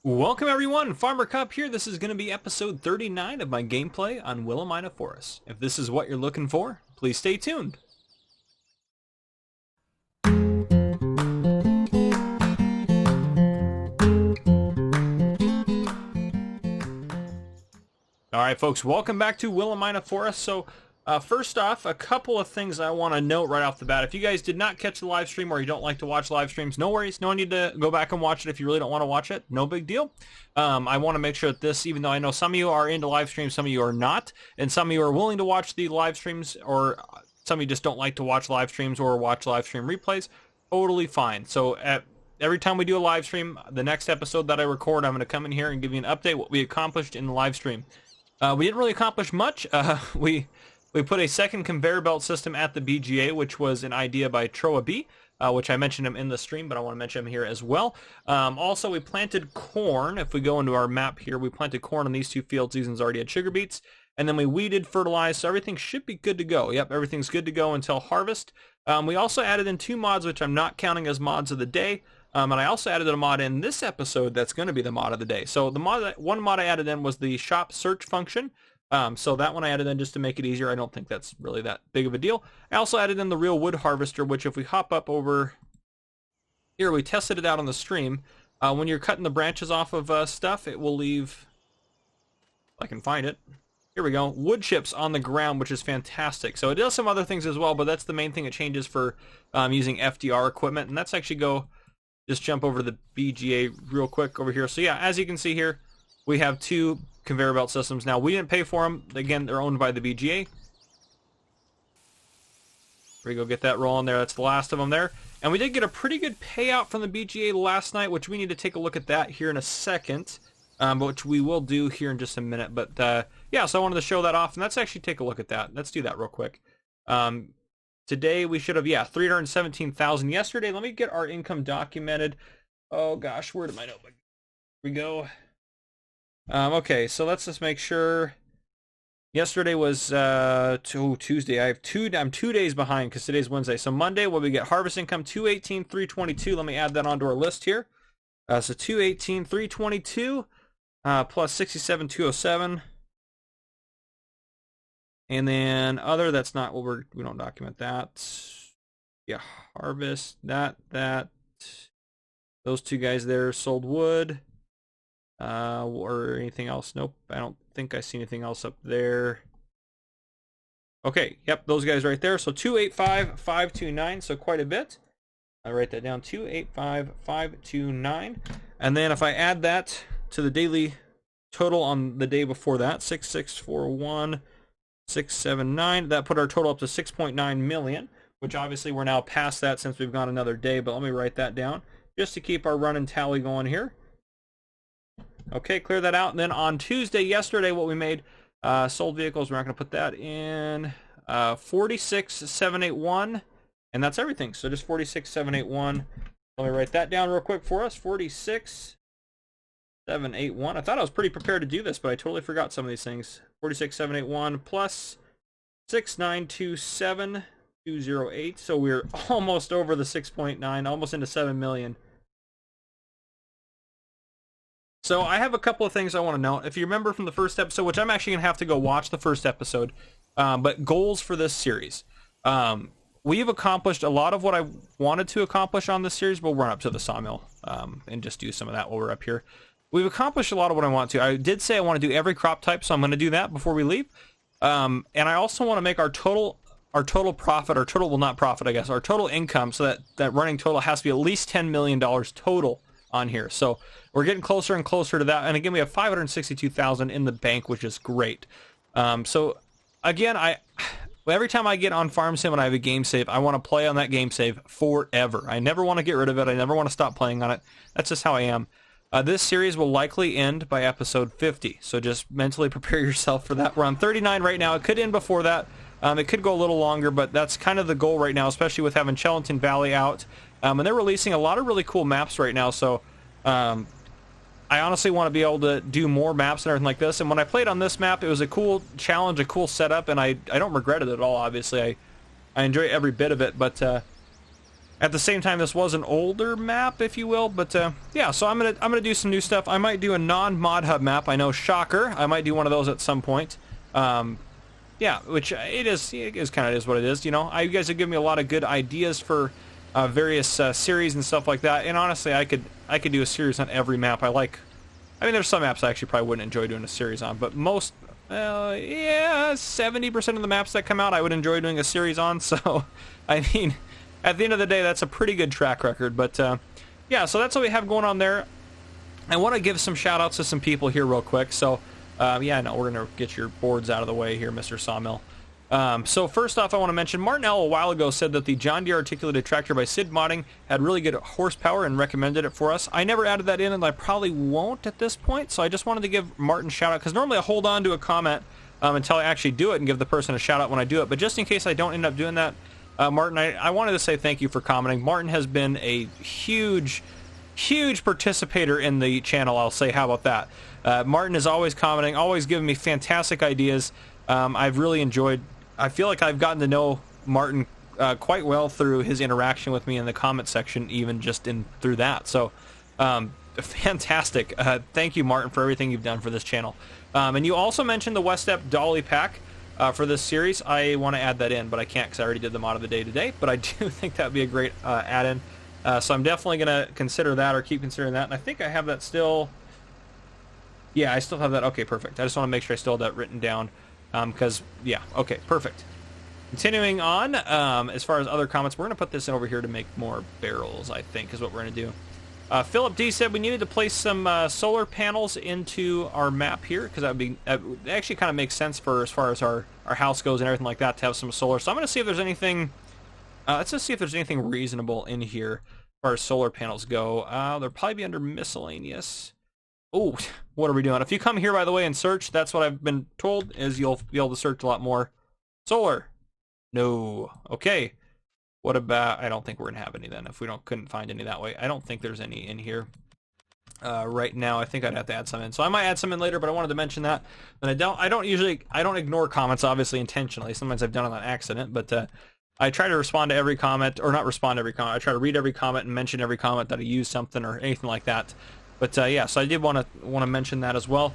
Welcome everyone, Farmer Cup here. This is going to be episode 39 of my gameplay on Willamina Forest. If this is what you're looking for, please stay tuned. Alright folks, welcome back to Willamina Forest. So first off, a couple of things I want to note right off the bat. If you guys did not catch the live stream or you don't like to watch live streams, no worries. No need to go back and watch it if you really don't want to watch it. No big deal. I want to make sure that this, even though I know some of you are into live streams, some of you are not, and some of you are willing to watch the live streams, or some of you just don't like to watch live streams or watch live stream replays, totally fine. So every time we do a live stream, the next episode that I record, I'm going to come in here and give you an update what we accomplished in the live stream. We didn't really accomplish much. We put a second conveyor belt system at the BGA, which was an idea by Troa B, which I mentioned him in the stream, but I want to mention him here as well. Also, we planted corn. If we go into our map here, we planted corn on these two fields. These ones already had sugar beets. And then we weeded, fertilized, so everything should be good to go. Yep, everything's good to go until harvest. We also added in two mods, which I'm not counting as mods of the day. And I also added a mod in this episode that's going to be the mod of the day. So the one mod I added in was the shop search function. So that one I added in just to make it easier. I don't think that's really that big of a deal. I also added in the real wood harvester, which if we hop up over here, we tested it out on the stream. When you're cutting the branches off of stuff, it will leave, if I can find it, here we go, wood chips on the ground, which is fantastic. So it does some other things as well, but that's the main thing it changes for using FDR equipment. And let's actually just jump over to the BGA real quick over here. So yeah, as you can see here, we have two conveyor belt systems. Now, we didn't pay for them. Again, they're owned by the BGA. Here we go, get that rolling there. That's the last of them there. And we did get a pretty good payout from the BGA last night, which we need to take a look at that here in a second, which we will do here in just a minute. But yeah, so I wanted to show that off, and let's actually take a look at that. Let's do that real quick. Today we should have, yeah, 317,000 yesterday. Let me get our income documented. Oh gosh, where did my notebook? Here we go. Okay, so let's just make sure. Yesterday was Tuesday. I'm 2 days behind because today's Wednesday. So Monday, what we get? Harvest income 218,322. Let me add that onto our list here. So 218,322 plus 67,207. And then other, that's not what we don't document that. Yeah, harvest, that. Those two guys there sold wood. Or anything else? Nope, I don't think I see anything else up there. Okay, yep, those guys right there. So 285,529, so quite a bit. I write that down, 285,529. And then if I add that to the daily total on the day before that, 6,641,679, that put our total up to 6.9 million, which obviously we're now past that since we've gone another day, but let me write that down just to keep our running tally going here. Okay, clear that out. And then on Tuesday, yesterday, what we made, sold vehicles, we're not going to put that in, 46,781, and that's everything. So just 46,781. Let me write that down real quick for us, 46,781. I thought I was pretty prepared to do this, but I totally forgot some of these things. 46,781 plus 6,927,208. So we're almost over the 6.9, almost into 7 million. So I have a couple of things I want to note. If you remember from the first episode, which I'm actually going to have to go watch the first episode, but goals for this series. We've accomplished a lot of what I wanted to accomplish on this series. We'll run up to the sawmill and just do some of that while we're up here. We've accomplished a lot of what I want to. I did say I want to do every crop type, so I'm going to do that before we leave. And I also want to make our total profit, our total income, so that running total has to be at least $10 million total on here. So we're getting closer and closer to that, and again we have 562,000 in the bank, which is great. So again, every time I get on Farm Sim and I have a game save, I want to play on that game save forever. I never want to get rid of it. I never want to stop playing on it. That's just how I am. This series will likely end by episode 50, so just mentally prepare yourself for that. We're on 39 right now. It could end before that. It could go a little longer, but that's kind of the goal right now, especially with having Chellington Valley out. And they're releasing a lot of really cool maps right now, so I honestly want to be able to do more maps and everything like this. And when I played on this map, it was a cool challenge, a cool setup, and I don't regret it at all, obviously. I enjoy every bit of it, but At the same time, this was an older map, if you will, but yeah. So I'm gonna do some new stuff. I might do a non-mod hub map. I know, shocker. I might do one of those at some point. Yeah, which it is kind of is what it is. You know, you guys have given me a lot of good ideas for various series and stuff like that. And honestly, I could do a series on every map. I mean, there's some maps I actually probably wouldn't enjoy doing a series on, but most, yeah, 70% of the maps that come out, I would enjoy doing a series on. So, I mean, at the end of the day, that's a pretty good track record. But yeah, so that's what we have going on there. I want to give some shout outs to some people here real quick. So yeah, no, we're gonna get your boards out of the way here, Mr. Sawmill. So first off, I want to mention Martin L. a while ago said that the John Deere articulated tractor by Sid Modding had really good horsepower and recommended it for us. I never added that in, and I probably won't at this point, so I just wanted to give Martin a shout out, because normally I hold on to a comment until I actually do it and give the person a shout out when I do it, but just in case I don't end up doing that, Martin, I wanted to say thank you for commenting. Martin has been a huge participator in the channel, I'll say. How about that? Martin is always commenting, always giving me fantastic ideas. I've really enjoyed, I feel like I've gotten to know Martin quite well through his interaction with me in the comment section, even just through that. So fantastic. Thank you, Martin, for everything you've done for this channel. And you also mentioned the West Step Dolly Pack for this series. I want to add that in, but I can't because I already did the mod of the day today. But I do think that would be a great add-in. So I'm definitely going to consider that, or keep considering that. And I think I have that still. Yeah, I still have that. Okay, perfect. I just want to make sure I still have that written down. Because, yeah, okay, perfect. Continuing on, as far as other comments, we're going to put this in over here to make more barrels, I think, is what we're going to do. Philip D said we needed to place some solar panels into our map here, because that actually kind of makes sense for as far as our house goes and everything like that, to have some solar. So I'm going to see if there's anything, let's just see if there's anything reasonable in here as far as solar panels go. They'll probably be under miscellaneous. Oh, what are we doing? If you come here, by the way, and search, that's what I've been told, is you'll be able to search a lot more. Solar. No. Okay. What about, I don't think we're going to have any then, if we couldn't find any that way. I don't think there's any in here right now. I think I'd have to add some in. So I might add some in later, but I wanted to mention that. And I don't ignore comments, obviously, intentionally. Sometimes I've done it on accident, but I try to respond to every comment, or not respond to every comment. I try to read every comment and mention every comment that I use something or anything like that. But yeah, so I did want to mention that as well.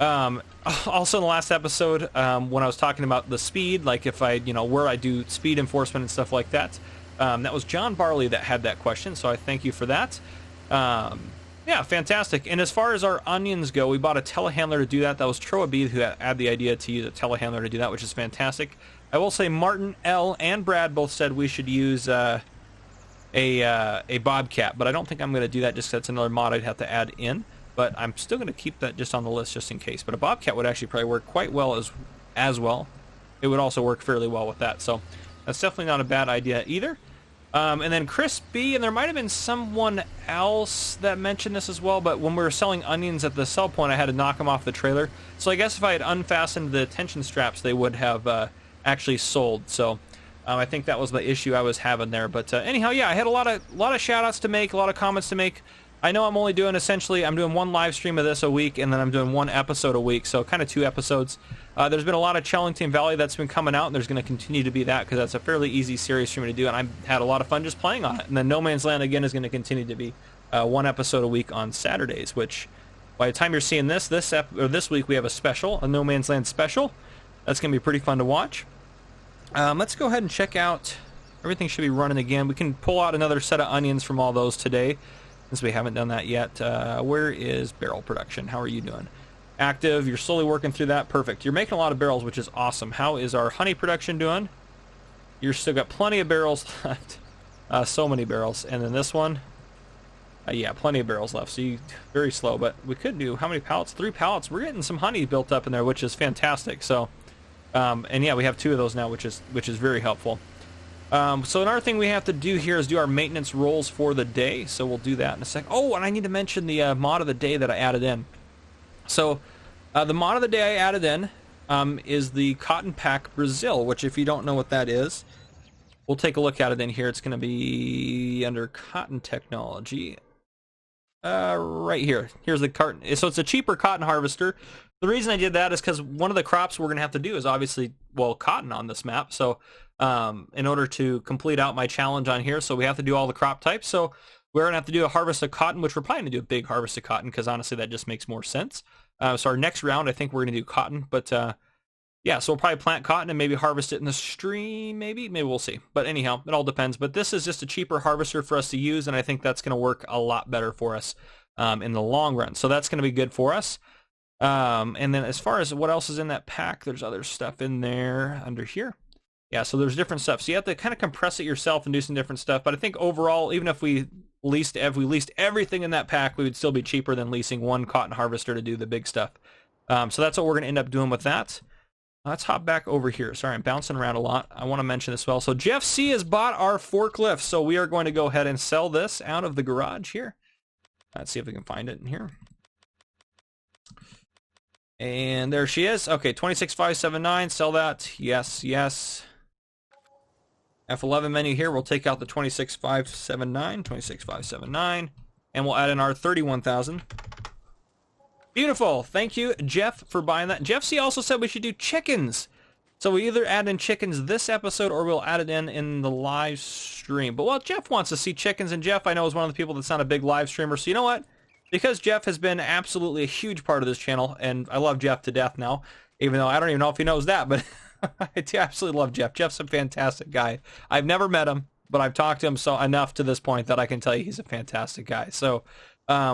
Also in the last episode, when I was talking about the speed, like if I, where I do speed enforcement and stuff like that, that was John Barley that had that question, so I thank you for that. Yeah, fantastic. And as far as our onions go, we bought a telehandler to do that. That was Troa B who had the idea to use a telehandler to do that, which is fantastic. I will say Martin L and Brad both said we should use a bobcat, but I don't think I'm going to do that, just because that's another mod I'd have to add in. But I'm still going to keep that just on the list just in case. But a bobcat would actually probably work quite well as well. It would also work fairly well with that, so that's definitely not a bad idea either. And then Chris B, and there might have been someone else that mentioned this as well, but when we were selling onions at the sell point, I had to knock them off the trailer. So I guess if I had unfastened the tension straps, they would have actually sold. So I think that was the issue I was having there. But anyhow, yeah, I had a lot of shout outs to make, a lot of comments to make. I know I'm only doing, essentially, I'm doing one live stream of this a week, and then I'm doing one episode a week, so kind of 2 episodes. There's been a lot of Chellington Valley that's been coming out, and there's going to continue to be that, because that's a fairly easy series for me to do, and I've had a lot of fun just playing on it. And then No Man's Land, again, is going to continue to be 1 episode a week on Saturdays, which, by the time you're seeing this week, we have a special, a No Man's Land special. That's going to be pretty fun to watch. Let's go ahead and check out. Everything should be running again. We can pull out another set of onions from all those today, since we haven't done that yet. Where is barrel production? How are you doing? Active. You're slowly working through that. Perfect. You're making a lot of barrels, which is awesome. How is our honey production doing? You're still got plenty of barrels left. So many barrels. And then this one, yeah, plenty of barrels left. So very slow, but we could do, how many pallets? 3 pallets. We're getting some honey built up in there, which is fantastic. So, and yeah, we have 2 of those now, which is very helpful. So another thing we have to do here is do our maintenance rolls for the day. So we'll do that in a sec. Oh, and I need to mention the mod of the day that I added in. So the mod of the day I added in is the Cotton Pack Brazil, which, if you don't know what that is, we'll take a look at it in here. It's going to be under Cotton Technology. Right here. Here's the carton. So it's a cheaper cotton harvester. The reason I did that is because one of the crops we're going to have to do is obviously, well, cotton on this map. So in order to complete out my challenge on here. So we have to do all the crop types. So we're going to have to do a harvest of cotton, which we're probably going to do a big harvest of cotton because honestly that just makes more sense. So our next round, I think we're going to do cotton. But yeah, so we'll probably plant cotton and maybe harvest it in the stream, maybe we'll see. But anyhow, it all depends. But this is just a cheaper harvester for us to use, and I think that's going to work a lot better for us in the long run. So that's going to be good for us. And then as far as what else is in that pack, there's other stuff in there under here. Yeah, so there's different stuff. So you have to kind of compress it yourself and do some different stuff. But I think overall, even if we leased everything in that pack, we would still be cheaper than leasing one cotton harvester to do the big stuff. So that's what we're going to end up doing with that. Let's hop back over here. Sorry, I'm bouncing around a lot. I want to mention this well. So Jeff C has bought our forklift. So we are going to go ahead and sell this out of the garage here. Let's see if we can find it in here. And there she is. Okay, 26579. Sell that. Yes, yes. F11 menu here. We'll take out the 26579. 26579. And we'll add in our 31,000. Beautiful. Thank you, Jeff, for buying that. Jeff C also said we should do chickens. So we either add in chickens this episode or we'll add it in the live stream. But well, Jeff wants to see chickens, and Jeff I know is one of the people that's not a big live streamer. So you know what? Because Jeff has been absolutely a huge part of this channel, and I love Jeff to death now, even though I don't even know if he knows that, but I absolutely love Jeff. Jeff's a fantastic guy. I've never met him, but I've talked to him so enough to this point that I can tell you he's a fantastic guy. So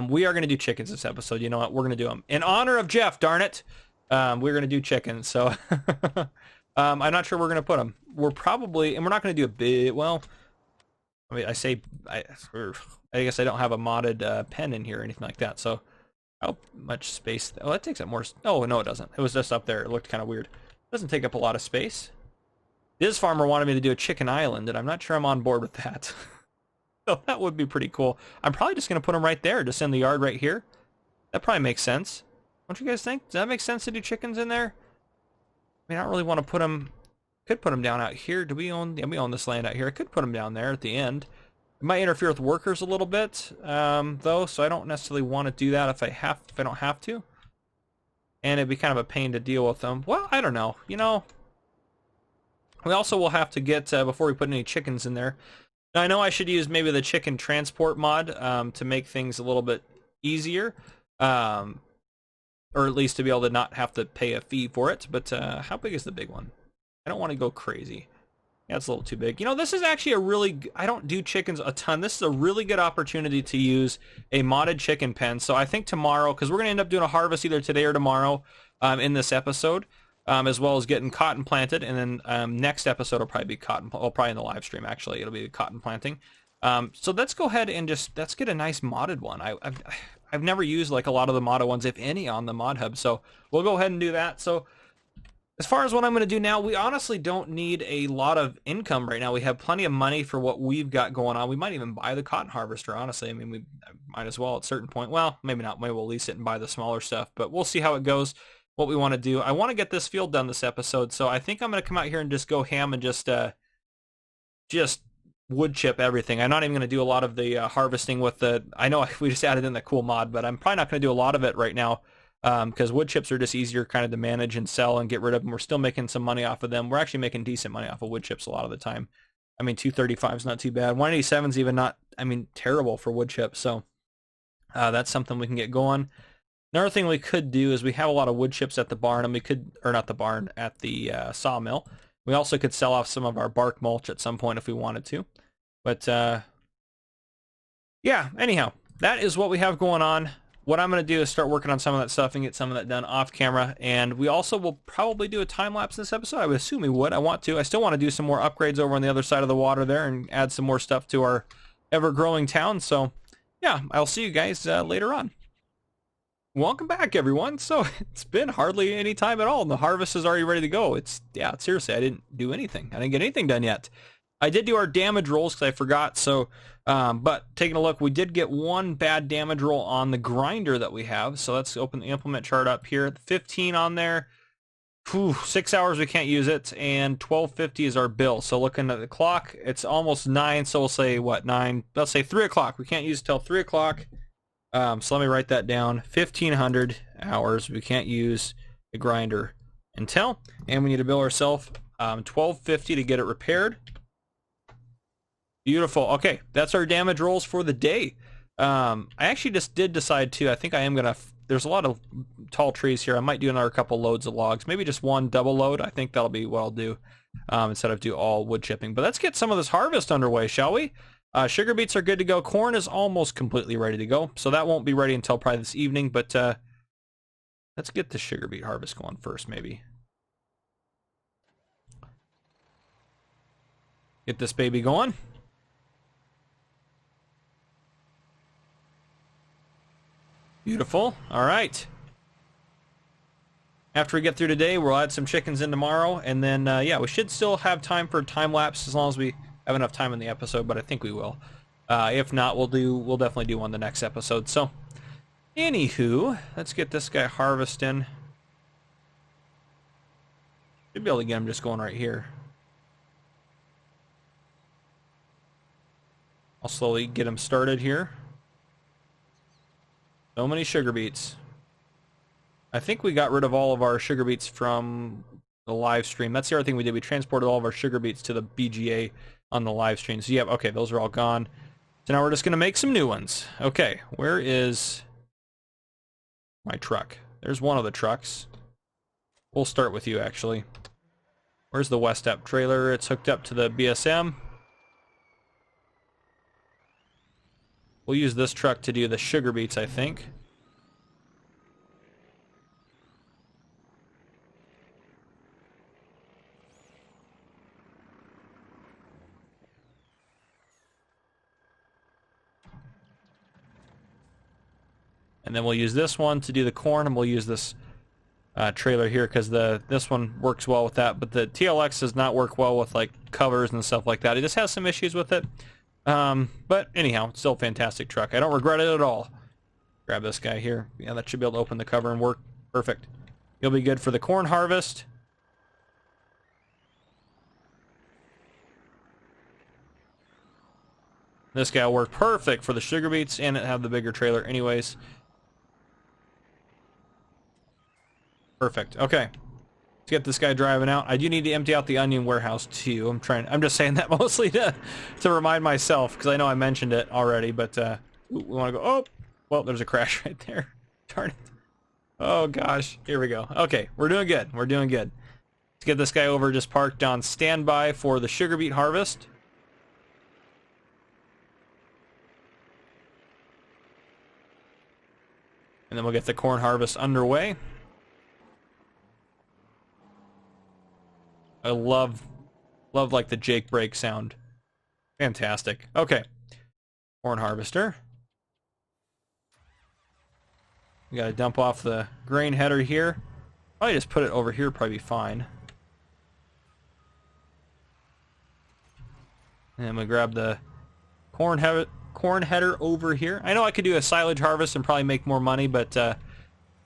we are going to do chickens this episode. You know what? We're going to do them. In honor of Jeff, darn it, we're going to do chickens. So I'm not sure we're going to put them. We're probably, and we're not going to do a big, well, I mean, I guess I don't have a modded pen in here or anything like that. So how much space? Oh, that takes up more. Oh, no, it doesn't. It was just up there. It looked kind of weird. It doesn't take up a lot of space. This farmer wanted me to do a chicken island, and I'm not sure I'm on board with that. So that would be pretty cool. I'm probably just going to put them right there, just in the yard right here. That probably makes sense. Don't you guys think? Does that make sense to do chickens in there? I mean, I don't really want to put them... Could put them down out here. Do we own... Yeah, we own this land out here. I could put them down there at the end. It might interfere with workers a little bit, though, so I don't necessarily want to do that if I don't have to. And it'd be kind of a pain to deal with them. Well, I don't know. You know, we also will have to get, before we put any chickens in there, now, I know I should use maybe the chicken transport mod to make things a little bit easier, or at least to be able to not have to pay a fee for it. But how big is the big one? I don't want to go crazy. Yeah, it's a little too big. You know, this is actually a really... I don't do chickens a ton. This is a really good opportunity to use a modded chicken pen. So I think tomorrow, because we're going to end up doing a harvest either today or tomorrow in this episode, as well as getting cotton planted. And then next episode will probably be cotton... Well, probably in the live stream, actually. It'll be cotton planting. So let's go ahead and let's get a nice modded one. I've never used like a lot of the modded ones, if any, on the mod hub. So we'll go ahead and do that. So... as far as what I'm going to do now, we honestly don't need a lot of income right now. We have plenty of money for what we've got going on. We might even buy the cotton harvester, honestly. I mean, we might as well at a certain point. Well, maybe not. Maybe we'll lease it and buy the smaller stuff, but we'll see how it goes, what we want to do. I want to get this field done this episode, so I think I'm going to come out here and just go ham and just wood chip everything. I'm not even going to do a lot of the harvesting with the... I know we just added in the cool mod, but I'm probably not going to do a lot of it right now. Because wood chips are just easier kind of to manage and sell and get rid of them. We're still making some money off of them. We're actually making decent money off of wood chips a lot of the time. I mean, 235 is not too bad. 187 is even not, I mean, terrible for wood chips. So that's something we can get going. Another thing we could do is we have a lot of wood chips at the barn, and we could, or not the barn, at the sawmill. We also could sell off some of our bark mulch at some point if we wanted to. But yeah, anyhow, that is what we have going on. What I'm going to do is start working on some of that stuff and get some of that done off camera. And we also will probably do a time-lapse in this episode. I would assume we would. I want to. I still want to do some more upgrades over on the other side of the water there and add some more stuff to our ever-growing town. So, yeah, I'll see you guys later on. Welcome back, everyone. So, it's been hardly any time at all, and the harvest is already ready to go. Yeah, seriously, I didn't do anything. I didn't get anything done yet. I did do our damage rolls because I forgot, so... but taking a look, we did get one bad damage roll on the grinder that we have. So let's open the implement chart up here. 15 on there. Whew, 6 hours we can't use it, and 12.50 is our bill. So looking at the clock, it's almost 9. So we'll say what, 9? Let's say 3 o'clock. We can't use it till 3 o'clock. So let me write that down. 1,500 hours we can't use the grinder until, and we need to bill ourselves $12.50 to get it repaired. Beautiful. Okay, that's our damage rolls for the day. I actually just did decide to, I think I am going to, there's a lot of tall trees here. I might do another couple loads of logs. Maybe just one double load. I think that'll be what I'll do instead of do all wood chipping. But let's get some of this harvest underway, shall we? Sugar beets are good to go. Corn is almost completely ready to go. So that won't be ready until probably this evening. But let's get the sugar beet harvest going first, maybe. Get this baby going. Beautiful. All right. After we get through today, we'll add some chickens in tomorrow, and then yeah, we should still have time for time lapse as long as we have enough time in the episode. But I think we will. If not, we'll definitely do one the next episode. So, anywho, let's get this guy harvesting. Should be able to get him just going right here. I'll slowly get him started here. So many sugar beets. I think we got rid of all of our sugar beets from the live stream. That's the other thing we did. We transported all of our sugar beets to the BGA on the live stream. So yeah, okay, those are all gone. So now we're just gonna make some new ones. Okay, where is my truck? There's one of the trucks. We'll start with you actually. Where's the West Step trailer? It's hooked up to the BSM. We'll use this truck to do the sugar beets, I think. And then we'll use this one to do the corn, and we'll use this trailer here because this one works well with that. But the TLX does not work well with like covers and stuff like that. It just has some issues with it. But anyhow, it's still a fantastic truck. I don't regret it at all. Grab this guy here. Yeah, that should be able to open the cover and work. Perfect. He'll be good for the corn harvest. This guy will work perfect for the sugar beets and have the bigger trailer anyways. Perfect. Okay. Let's get this guy driving out. I do need to empty out the onion warehouse too. I'm just saying that mostly to remind myself because I know I mentioned it already, but we want to go. Oh, well, there's a crash right there. Darn it. Oh gosh. Here we go. Okay, we're doing good. We're doing good. Let's get this guy over just parked on standby for the sugar beet harvest. And then we'll get the corn harvest underway. I love like the Jake brake sound. Fantastic. Okay. Corn harvester. We gotta dump off the grain header here. Probably just put it over here, probably be fine. And then we grab the corn header over here. I know I could do a silage harvest and probably make more money, but I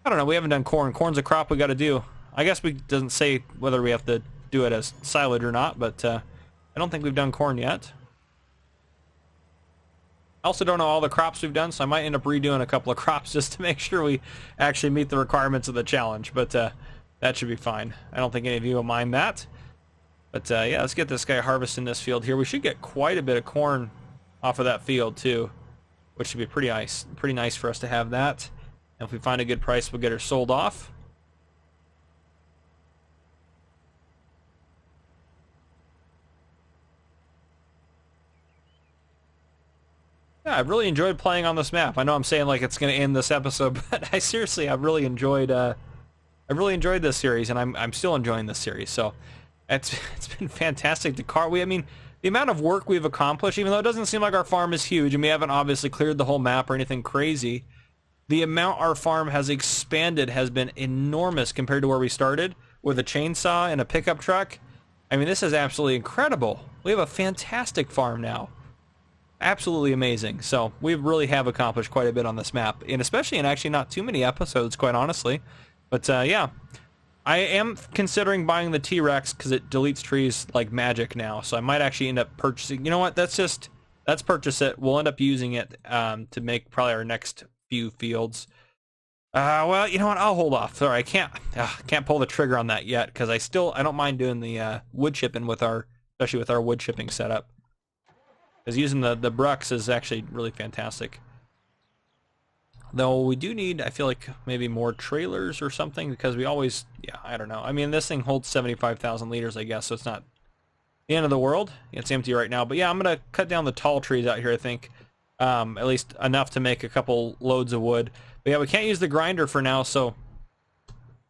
don't know. We haven't done corn. Corn's a crop we got to do. I guess we doesn't say whether we have to do it as silage or not, but I don't think we've done corn yet. I also don't know all the crops we've done, so I might end up redoing a couple of crops just to make sure we actually meet the requirements of the challenge, but that should be fine. I don't think any of you will mind that. But yeah, let's get this guy harvesting this field here. We should get quite a bit of corn off of that field too, which should be pretty nice for us to have that. And if we find a good price, we'll get her sold off. Yeah, I've really enjoyed playing on this map. I know I'm saying like it's going to end this episode, but I've really enjoyed this series, and I'm still enjoying this series. So it's been fantastic to I mean, the amount of work we've accomplished, even though it doesn't seem like our farm is huge, and we haven't obviously cleared the whole map or anything crazy, the amount our farm has expanded has been enormous compared to where we started with a chainsaw and a pickup truck. I mean, this is absolutely incredible. We have a fantastic farm now. Absolutely amazing. So we really have accomplished quite a bit on this map, and especially in actually not too many episodes, quite honestly. But yeah, I am considering buying the T-Rex because it deletes trees like magic now. So I might actually end up purchasing. You know what? Let's purchase it. We'll end up using it to make probably our next few fields. Well, you know what? I'll hold off. Sorry, I can't pull the trigger on that yet because I don't mind doing the wood chipping with especially with our wood chipping setup. Because using the Brux is actually really fantastic. Though we do need, I feel like, maybe more trailers or something, because we always, yeah, I don't know. I mean, this thing holds 75,000 liters, I guess, so it's not the end of the world. It's empty right now. But yeah, I'm going to cut down the tall trees out here, I think. At least enough to make a couple loads of wood. But yeah, we can't use the grinder for now, so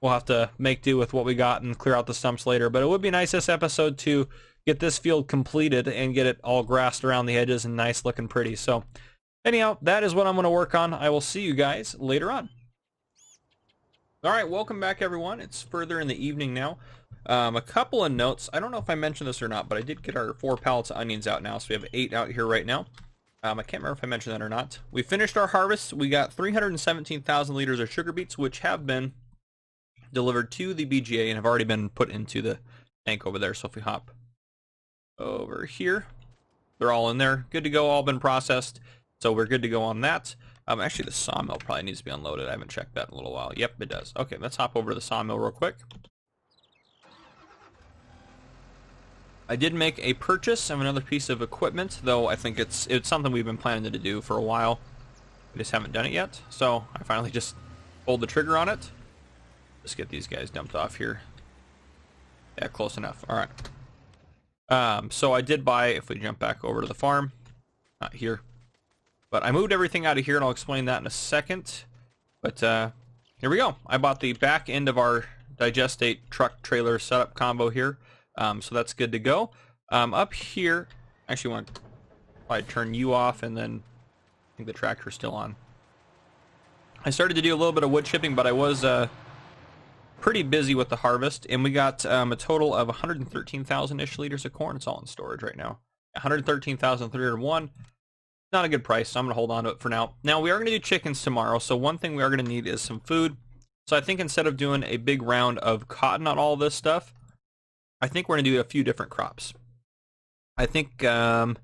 we'll have to make do with what we got and clear out the stumps later. But it would be nice this episode to get this field completed and get it all grassed around the edges and nice looking pretty. So anyhow, that is what I'm going to work on. I will see you guys later on. All right, welcome back, everyone. It's further in the evening now. A couple of notes. I don't know if I mentioned this or not, but I did get our 4 pallets of onions out now, so we have 8 out here right now. I can't remember if I mentioned that or not. We finished our harvest. We got 317,000 liters of sugar beets, which have been delivered to the BGA and have already been put into the tank over there. So if we hop over here, they're all in there. Good to go, all been processed. So we're good to go on that. Actually, the sawmill probably needs to be unloaded. I haven't checked that in a little while. Yep, it does. Okay, let's hop over to the sawmill real quick. I did make a purchase of another piece of equipment, though I think it's something we've been planning to do for a while. We just haven't done it yet. So I finally just pulled the trigger on it. Let's get these guys dumped off here. Yeah, close enough. All right. So I did buy, if we jump back over to the farm, not here. But I moved everything out of here, and I'll explain that in a second. But here we go. I bought the back end of our digestate truck trailer setup combo here. So that's good to go. Up here, actually want to probably turn you off, and then I think the tractor's still on. I started to do a little bit of wood chipping, but I was pretty busy with the harvest, and we got a total of 113,000-ish liters of corn. It's all in storage right now. 113,301. Not a good price, so I'm going to hold on to it for now. Now, we are going to do chickens tomorrow, so one thing we are going to need is some food. So I think instead of doing a big round of cotton on all this stuff, I think we're going to do a few different crops. I think, and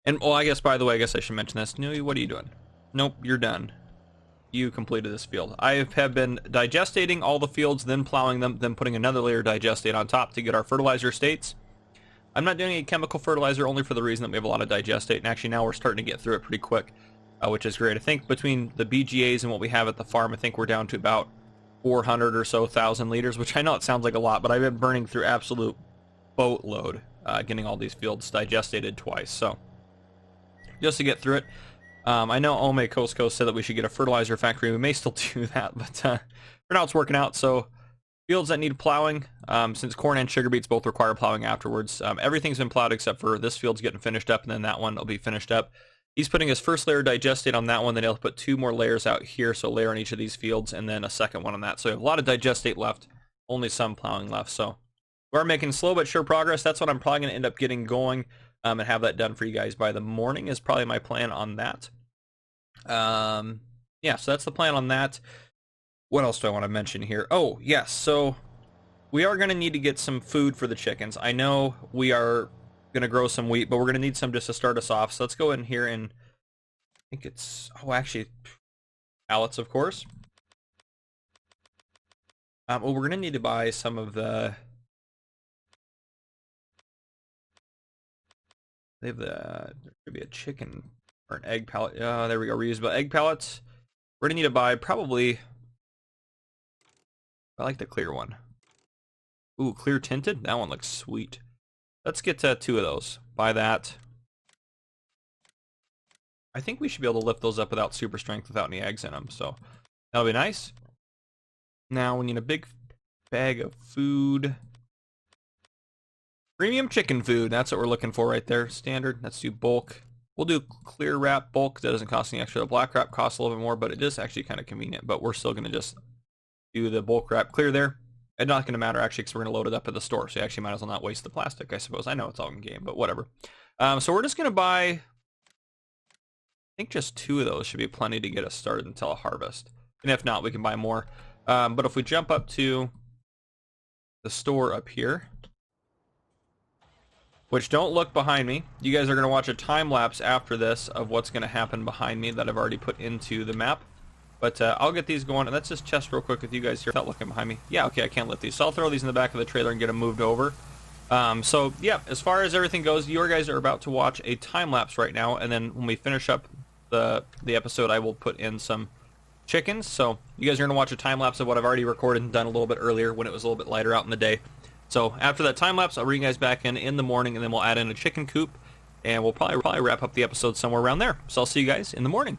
well, I guess, by the way, I guess I should mention this. Nui, what are you doing? Nope, you're done. You completed this field. I have been digestating all the fields, then plowing them, then putting another layer of digestate on top to get our fertilizer states. I'm not doing any chemical fertilizer only for the reason that we have a lot of digestate, and actually now we're starting to get through it pretty quick, which is great. I think between the BGAs and what we have at the farm, I think we're down to about 400 or so thousand liters, which I know it sounds like a lot, but I've been burning through absolute boatload getting all these fields digestated twice. So just to get through it, I know Ome Costco said that we should get a fertilizer factory. We may still do that, but for now it's working out. So fields that need plowing, since corn and sugar beets both require plowing afterwards. Everything's been plowed except for this field's getting finished up, and then that one will be finished up. He's putting his first layer of digestate on that one, then he'll put 2 more layers out here, so a layer on each of these fields, and then a second one on that. So we have a lot of digestate left, only some plowing left. So we're making slow but sure progress. That's what I'm probably going to end up getting going, and have that done for you guys by the morning is probably my plan on that. Yeah, so that's the plan on that. What else do I want to mention here? Oh, yes, so we are going to need to get some food for the chickens. I know we are going to grow some wheat, but we're going to need some just to start us off. So let's go in here and I think it's, oh, actually, pallets, of course. Well, we're going to need to buy some of the, they have the, there should be a chicken or an egg pallet. There we go, reusable egg pallets. We're going to need to buy probably, I like the clear one. Ooh, clear tinted? That one looks sweet. Let's get 2 of those. Buy that. I think we should be able to lift those up without super strength, without any eggs in them. So that'll be nice. Now we need a big bag of food. Premium chicken food. That's what we're looking for right there. Standard. Let's do bulk. We'll do clear wrap bulk. That doesn't cost any extra. The black wrap costs a little bit more, but it is actually kind of convenient. But we're still going to just do the bulk wrap clear there. It's not going to matter, actually, because we're going to load it up at the store. So you actually might as well not waste the plastic, I suppose. I know it's all in game, but whatever. So we're just going to buy, I think just 2 of those should be plenty to get us started until a harvest. And if not, we can buy more. But if we jump up to the store up here, which don't look behind me. You guys are going to watch a time lapse after this of what's going to happen behind me that I've already put into the map. But I'll get these going, and let's just test real quick with you guys here without looking behind me. Yeah, okay, I can't lift these. So I'll throw these in the back of the trailer and get them moved over. So, yeah, as far as everything goes, you guys are about to watch a time-lapse right now, and then when we finish up the episode, I will put in some chickens. So you guys are going to watch a time-lapse of what I've already recorded and done a little bit earlier when it was a little bit lighter out in the day. So after that time-lapse, I'll bring you guys back in the morning, and then we'll add in a chicken coop, and we'll probably wrap up the episode somewhere around there. So I'll see you guys in the morning.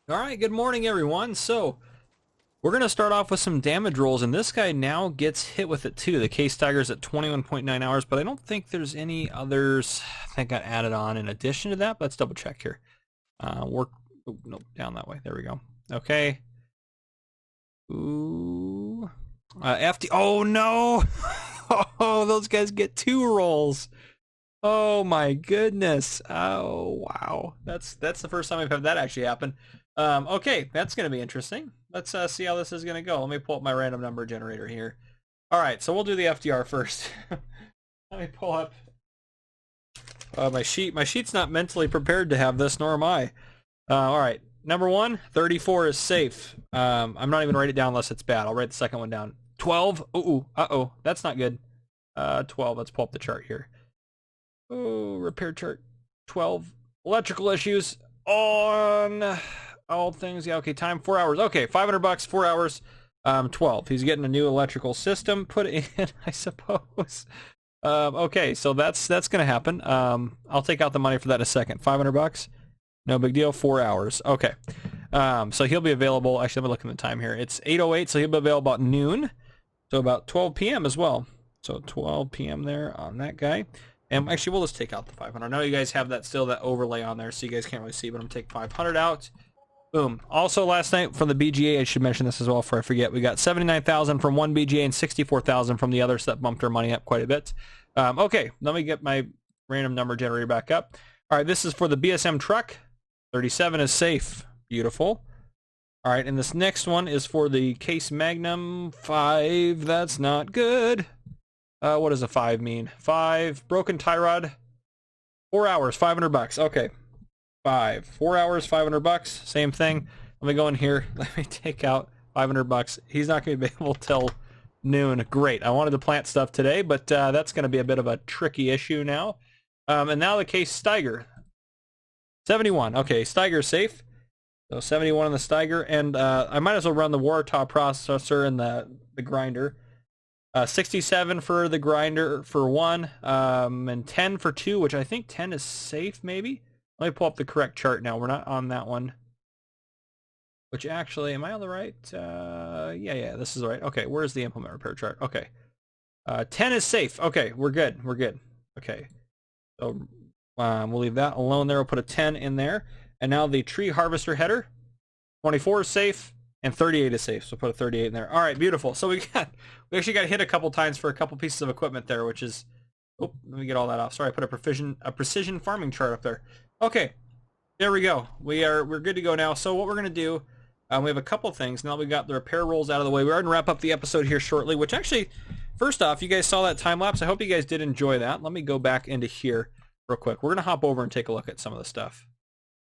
All right, good morning, everyone. So We're going to start off with some damage rolls, and this guy now gets hit with it too. The case tiger's at 21.9 hours, but I don't think there's any others that got added on in addition to that. Let's double check here. Work, oh, no, down that way. There we go. Okay. Ooh. FD, oh no! Oh, those guys get 2 rolls. Oh my goodness. Oh wow. That's the first time I've had that actually happen. Okay, that's going to be interesting. Let's see how this is going to go. Let me pull up my random number generator here. All right, so we'll do the FDR first. Let me pull up my sheet. My sheet's not mentally prepared to have this, nor am I. All right, number 1, 34 is safe. I'm not even write it down unless it's bad. I'll write the second one down. 12. Ooh, uh-oh, that's not good. 12. Let's pull up the chart here. Oh, repair chart. 12. Electrical issues on all things. Yeah, okay, time 4 hours. Okay, $500, 4 hours. 12. He's getting a new electrical system put in, I suppose. Okay, so that's gonna happen. I'll take out the money for that in a second. $500. No big deal. 4 hours. Okay. So he'll be available. Actually, let me look at the time here. It's 8:08, so he'll be available about noon. So about 12 p.m. as well. So 12 p.m. there on that guy. And actually, we'll just take out the 500. I know you guys have that still, that overlay on there, so you guys can't really see, but I'm going to take 500 out. Boom. Also, last night from the BGA, I should mention this as well before I forget, we got 79,000 from one BGA and 64,000 from the other, so that bumped our money up quite a bit. Okay, let me get my random number generator back up. All right, this is for the BSM truck. 37 is safe. Beautiful. All right, and this next one is for the Case Magnum 5. That's not good. What does a 5 mean? 5. Broken tie rod. 4 hours, $500. Okay. 5. 4 hours, $500. Same thing. Let me go in here. Let me take out $500. He's not going to be able till noon. Great. I wanted to plant stuff today, but that's going to be a bit of a tricky issue now. And now the Case Steiger. 71. Okay, Steiger's safe. So 71 on the Steiger, and I might as well run the Waratah processor and the grinder. 67 for the grinder for 1, and 10 for 2, which I think 10 is safe maybe. Let me pull up the correct chart now. We're not on that one. Which actually, am I on the right? Yeah, this is the right. Okay, where's the implement repair chart? Okay. 10 is safe. Okay, we're good. Okay. So we'll leave that alone there. We'll put a 10 in there. And now the tree harvester header, 24 is safe, and 38 is safe. So put a 38 in there. All right, beautiful. So we actually got hit a couple times for a couple pieces of equipment there, which is, oh, let me get all that off. Sorry, I put a precision farming chart up there. Okay, there we go. We're good to go now. So what we're gonna do, we have a couple things. Now we got the repair rolls out of the way. We're gonna wrap up the episode here shortly. Which actually, first off, you guys saw that time lapse. I hope you guys did enjoy that. Let me go back into here real quick. We're gonna hop over and take a look at some of the stuff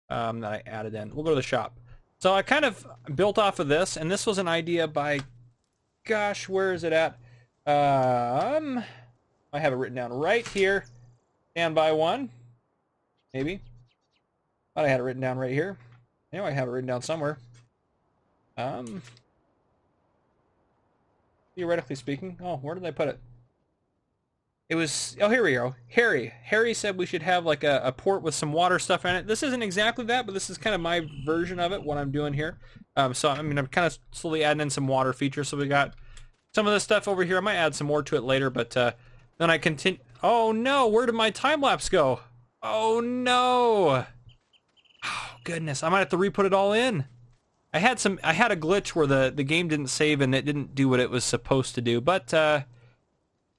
that I added in. We'll go to the shop. So I kind of built off of this, and this was an idea by, gosh, where is it at? I have it written down right here. Standby 1, maybe. Thought I had it written down right here. Anyway, I have it written down somewhere. Theoretically speaking, oh, where did I put it? It was, oh, here we go. Harry said we should have like a port with some water stuff in it. This isn't exactly that, but this is kind of my version of it, what I'm doing here. So, I mean, I'm kind of slowly adding in some water features. So we got some of this stuff over here. I might add some more to it later, but then I continue. Oh, no, where did my time-lapse go? Oh, no. Oh, goodness, I might have to re-put it all in. I had a glitch where the game didn't save and it didn't do what it was supposed to do, but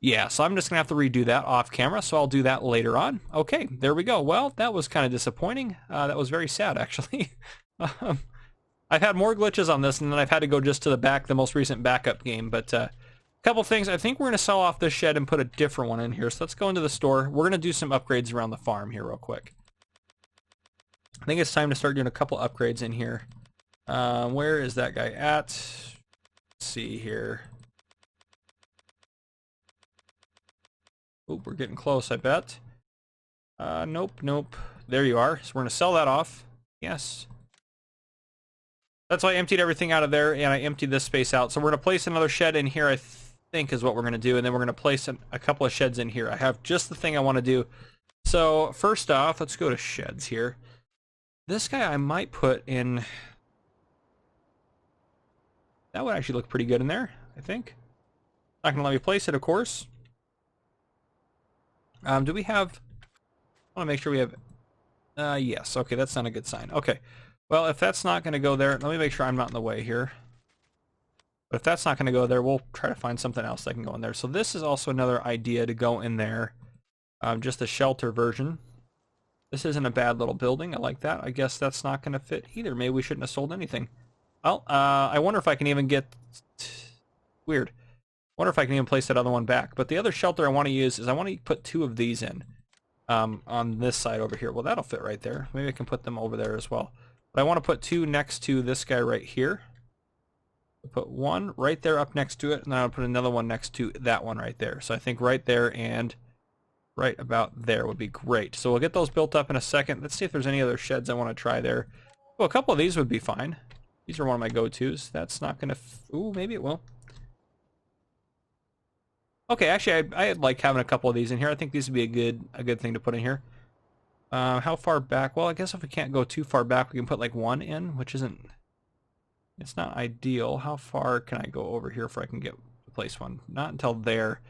yeah, so I'm just going to have to redo that off camera, so I'll do that later on. Okay, there we go. Well, that was kind of disappointing. That was very sad, actually. I've had more glitches on this, and then I've had to go just to the most recent backup game, but a couple things. I think we're going to sell off this shed and put a different one in here, so let's go into the store. We're going to do some upgrades around the farm here real quick. I think it's time to start doing a couple upgrades in here. Where is that guy at? Let's see here. Oop, we're getting close, I bet. Nope. There you are. So we're going to sell that off. Yes. That's why I emptied everything out of there, and I emptied this space out. So we're going to place another shed in here, I think is what we're going to do, and then we're going to place a couple of sheds in here. I have just the thing I want to do. So first off, let's go to sheds here. This guy I might put in... That would actually look pretty good in there, I think. Not gonna let me place it, of course. Do we have... I want to make sure we have... yes. Okay, that's not a good sign. Okay. Well, if that's not going to go there, let me make sure I'm not in the way here. But if that's not going to go there, we'll try to find something else that can go in there. So this is also another idea to go in there. Just a shelter version. This isn't a bad little building. I like that. I guess that's not going to fit either. Maybe we shouldn't have sold anything. Well, I wonder if I can even get... Weird. I wonder if I can even place that other one back. But the other shelter I want to use is I want to put 2 of these in. On this side over here. Well, that'll fit right there. Maybe I can put them over there as well. But I want to put 2 next to this guy right here. I'll put 1 right there up next to it, and then I'll put another one next to that one right there. So I think right there and right about there would be great. So we'll get those built up in a second. Let's see if there's any other sheds I want to try there. Well, a couple of these would be fine. These are one of my go-tos. That's not going to... Ooh, maybe it will. Okay, actually, I like having a couple of these in here. I think these would be a good thing to put in here. How far back? Well, I guess if we can't go too far back, we can put like 1 in, which isn't... It's not ideal. How far can I go over here before I can get to place one? Not until there.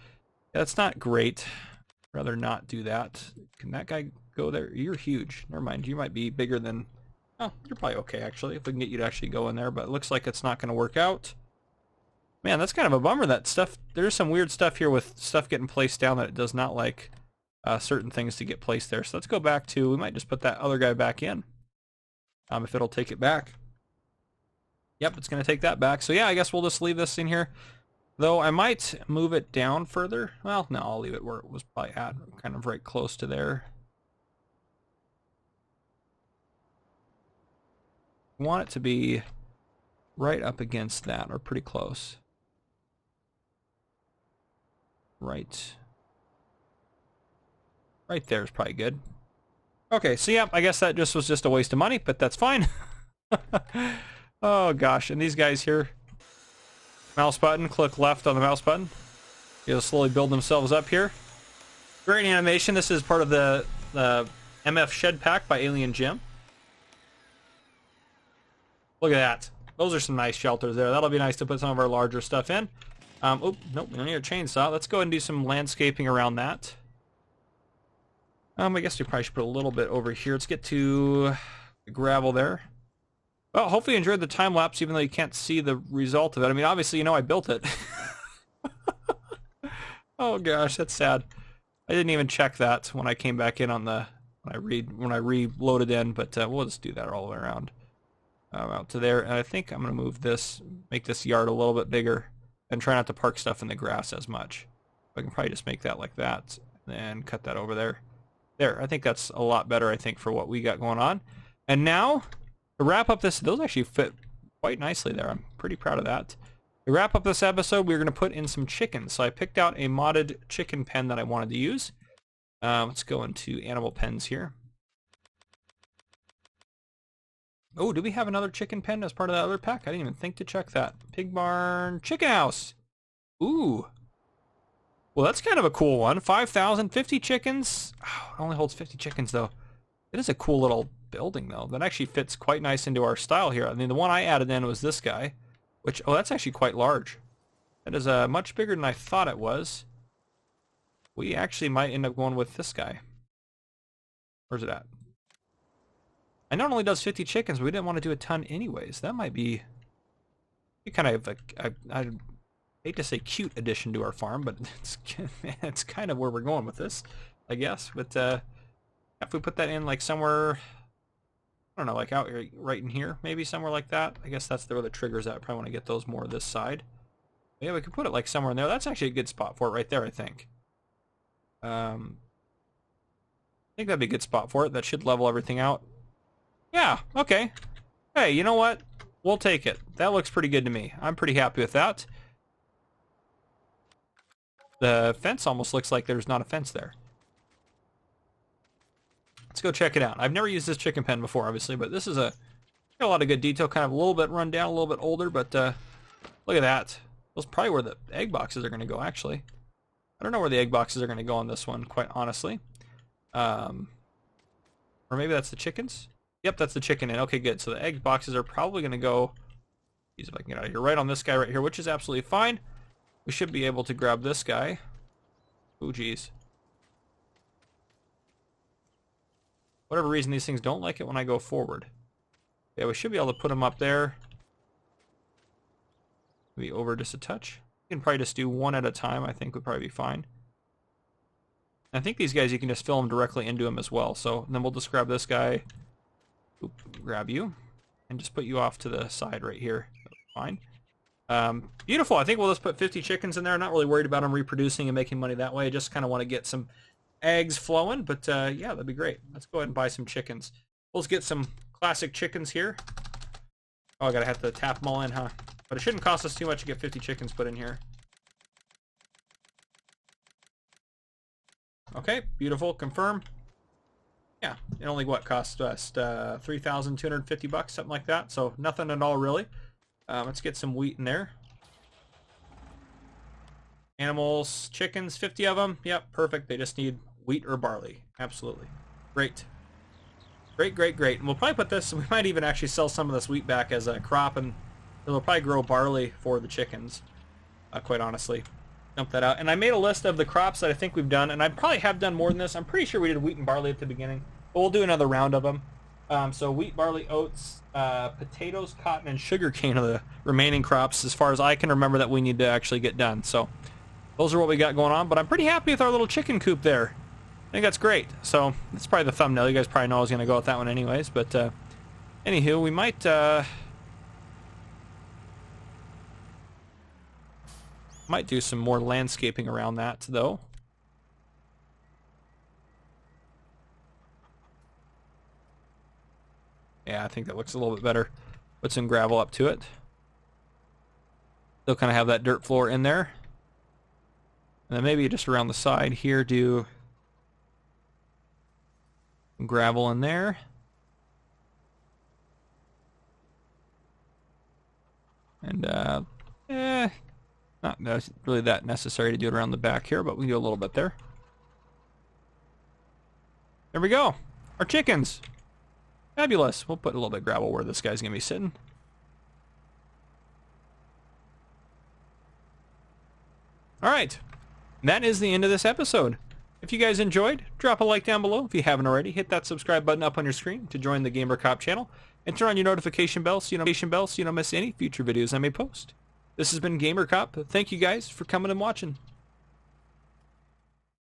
Yeah, that's not great. Rather not do that. Can that guy go there? You're huge. Never mind. You might be bigger than... Oh, you're probably okay, actually, if we can get you to actually go in there. But it looks like it's not going to work out. Man, that's kind of a bummer. That stuff, there's some weird stuff here with stuff getting placed down that it does not like certain things to get placed there. So let's go back to, we might just put that other guy back in. If it'll take it back. Yep, it's going to take that back. So yeah, I guess we'll just leave this in here. Though I might move it down further. Well, no, I'll leave it where it was probably at, kind of right close to there. I want it to be right up against that, or pretty close. Right there is probably good. Okay, so yeah, I guess that just was just a waste of money, but that's fine. Oh gosh, and these guys here, mouse button, click left on the mouse button. They'll slowly build themselves up here. Great animation. This is part of the MF Shed Pack by Alien Jim. Look at that. Those are some nice shelters there. That'll be nice to put some of our larger stuff in. Oh, nope, we don't need a chainsaw. Let's go ahead and do some landscaping around that. I guess we probably should put a little bit over here. Let's get to the gravel there. Well, hopefully you enjoyed the time lapse, even though you can't see the result of it. I mean, obviously, you know I built it. Oh gosh, that's sad. I didn't even check that when I came back in on the when I reloaded in, but we'll just do that all the way around out to there. And I think I'm gonna move this, make this yard a little bit bigger, and try not to park stuff in the grass as much. I can probably just make that like that, and then cut that over there. There, I think that's a lot better, I think, for what we got going on. And now, to wrap up this, those actually fit quite nicely there. I'm pretty proud of that. To wrap up this episode, we're going to put in some chickens. So I picked out a modded chicken pen that I wanted to use. Let's go into animal pens here. Oh, do we have another chicken pen as part of that other pack? I didn't even think to check that. Pig barn, chicken house. Ooh. Well, that's kind of a cool one. 5,050 chickens. Oh, it only holds 50 chickens, though. It is a cool little building, though. That actually fits quite nice into our style here. I mean, the one I added in was this guy, which, oh, that's actually quite large. That is much bigger than I thought it was. We actually might end up going with this guy. Where's it at? I know it only does 50 chickens, but we didn't want to do a ton anyways. That might be kind of I hate to say cute addition to our farm, but it's kind of where we're going with this, I guess. But if we put that in like somewhere, I don't know, like out right in here, maybe somewhere like that. I guess that's where the trigger's at. I probably want to get those more this side. But yeah, we could put it like somewhere in there. That's actually a good spot for it right there, I think. I think that'd be a good spot for it. That should level everything out. Yeah, okay. Hey, you know what? We'll take it. That looks pretty good to me. I'm pretty happy with that. The fence almost looks like there's not a fence there. Let's go check it out. I've never used this chicken pen before, obviously, but this is got a lot of good detail, kind of a little bit run down, a little bit older, but look at that. That's probably where the egg boxes are going to go, actually. I don't know where the egg boxes are going to go on this one, quite honestly. Or maybe that's the chickens? Yep, that's the chicken in. Okay, good. So the egg boxes are probably going to go... Geez, if I can get out of here. Right on this guy right here, which is absolutely fine. We should be able to grab this guy. Oh, geez. Whatever reason, these things don't like it when I go forward. Yeah, we should be able to put him up there. Maybe over just a touch. You can probably just do one at a time. I think would probably be fine. I think these guys, you can just fill them directly into them as well. So then we'll just grab this guy. Oop, grab you. And just put you off to the side right here. Fine. Beautiful. I think we'll just put 50 chickens in there. I'm not really worried about them reproducing and making money that way. I just kind of want to get some eggs flowing. But yeah, that'd be great. Let's go ahead and buy some chickens. We'll just get some classic chickens here. Oh, I gotta have to tap them all in, huh? But it shouldn't cost us too much to get 50 chickens put in here. Okay, beautiful. Confirm. Yeah, it only what cost us 3,250 bucks, something like that. So nothing at all really. Let's get some wheat in there. Animals, chickens, 50 of them. Yep, perfect. They just need wheat or barley. Absolutely. Great. Great, great, great. And we'll probably put this, we might even actually sell some of this wheat back as a crop, and it'll probably grow barley for the chickens, quite honestly. Dump that out. And I made a list of the crops that I think we've done, and I probably have done more than this. I'm pretty sure we did wheat and barley at the beginning, but we'll do another round of them. So wheat, barley, oats, potatoes, cotton, and sugarcane are the remaining crops as far as I can remember that we need to actually get done. So those are what we got going on, but I'm pretty happy with our little chicken coop there. I think that's great. So that's probably the thumbnail. You guys probably know I was going to go with that one anyways, but anywho, we might do some more landscaping around that though. Yeah, I think that looks a little bit better. Put some gravel up to it. They'll kind of have that dirt floor in there. And then maybe just around the side here do some gravel in there. And not really that necessary to do it around the back here, but we can do a little bit there. There we go. Our chickens. Fabulous. We'll put a little bit of gravel where this guy's going to be sitting. Alright. That is the end of this episode. If you guys enjoyed, drop a like down below. If you haven't already, hit that subscribe button up on your screen to join the Gamer Cop channel. And turn on your notification bell so you don't miss any future videos I may post. This has been Gamer Cop. Thank you guys for coming and watching.